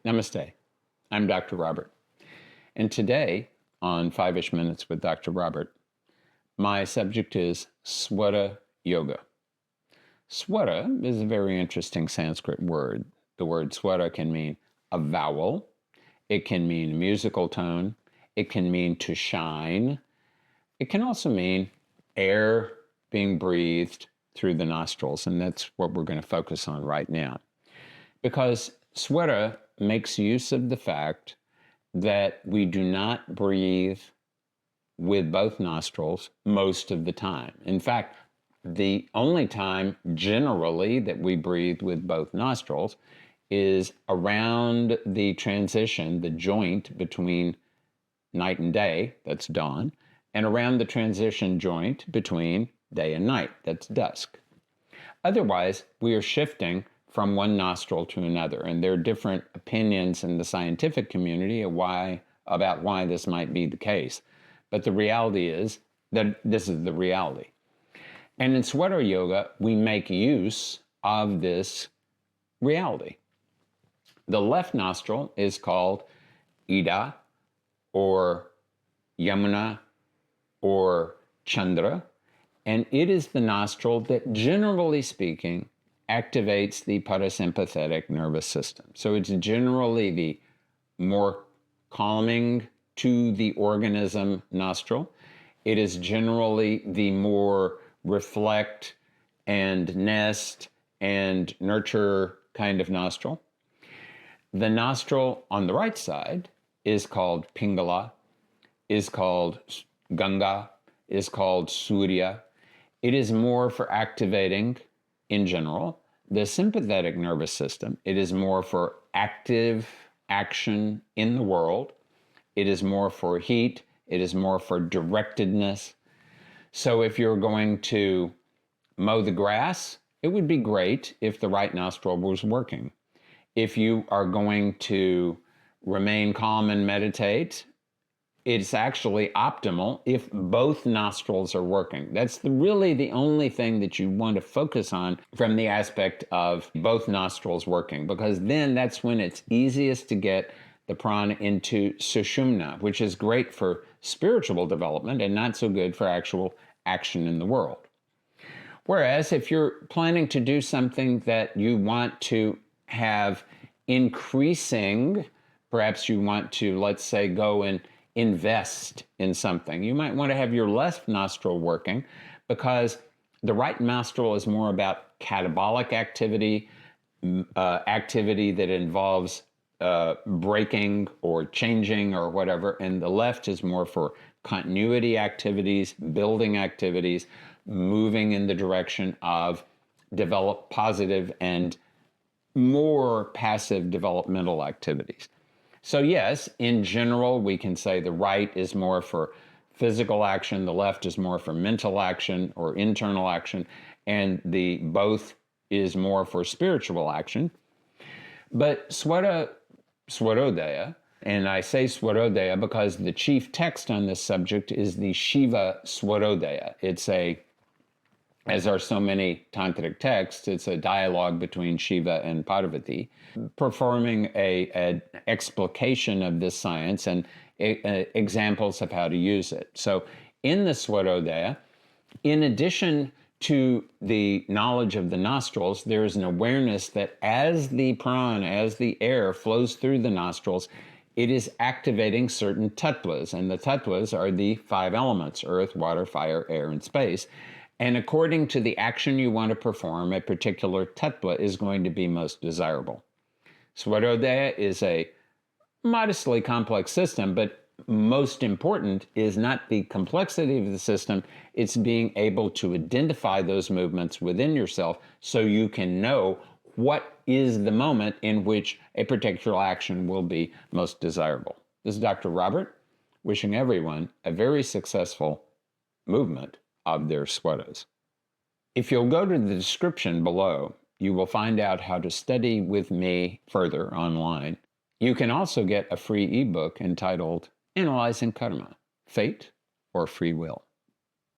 Namaste. I'm Dr. Robert. And today on 5-ish Minutes with Dr. Robert, my subject is Swara Yoga. Swara is a very interesting Sanskrit word. The word swara can mean a vowel. It can mean a musical tone. It can mean to shine. It can also mean air being breathed through the nostrils. And that's what we're going to focus on right now. Because swara makes use of the fact that we do not breathe with both nostrils most of the time. In fact, the only time generally that we breathe with both nostrils is around the transition, the joint between night and day, that's dawn, and around the transition joint between day and night, that's dusk. Otherwise, we are shifting from one nostril to another. And there are different opinions in the scientific community about why this might be the case. But the reality is that this is the reality. And in Swara Yoga, we make use of this reality. The left nostril is called Ida or Yamuna or Chandra. And it is the nostril that, generally speaking, activates the parasympathetic nervous system. So it's generally the more calming to the organism nostril. It is generally the more reflect and nest and nurture kind of nostril. The nostril on the right side is called Pingala, is called Ganga, is called Surya. It is more for activating, in general, the sympathetic nervous system. It is more for active action in the world. It is more for heat. It is more for directedness. So if you're going to mow the grass, it would be great if the right nostril was working. If you are going to remain calm and meditate, it's actually optimal if both nostrils are working. That's really the only thing that you want to focus on from the aspect of both nostrils working, because then that's when it's easiest to get the prana into Sushumna, which is great for spiritual development and not so good for actual action in the world. Whereas if you're planning to do something that you want to have increasing, perhaps you want to, let's say, go and invest in something. You might want to have your left nostril working because the right nostril is more about catabolic activity, activity that involves breaking or changing or whatever, and the left is more for continuity activities, building activities, moving in the direction of positive and more passive developmental activities. So yes, in general, we can say the right is more for physical action, the left is more for mental action or internal action, and the both is more for spiritual action. But swarodaya, and I say swarodaya because the chief text on this subject is the Shiva Swarodaya. It's as are so many tantric texts, it's a dialogue between Shiva and Parvati, performing an explication of this science and examples of how to use it. So in the Swarodaya, in addition to the knowledge of the nostrils, there is an awareness that as the prana, as the air flows through the nostrils, it is activating certain tatvas. And the tatvas are the 5 elements: earth, water, fire, air, and space. And according to the action you want to perform, a particular tattva is going to be most desirable. Swarodaya is a modestly complex system, but most important is not the complexity of the system, it's being able to identify those movements within yourself so you can know what is the moment in which a particular action will be most desirable. This is Dr. Robert, wishing everyone a very successful movement of their swaras. If you'll go to the description below, you will find out how to study with me further online. You can also get a free ebook entitled Analyzing Karma, Fate or Free Will.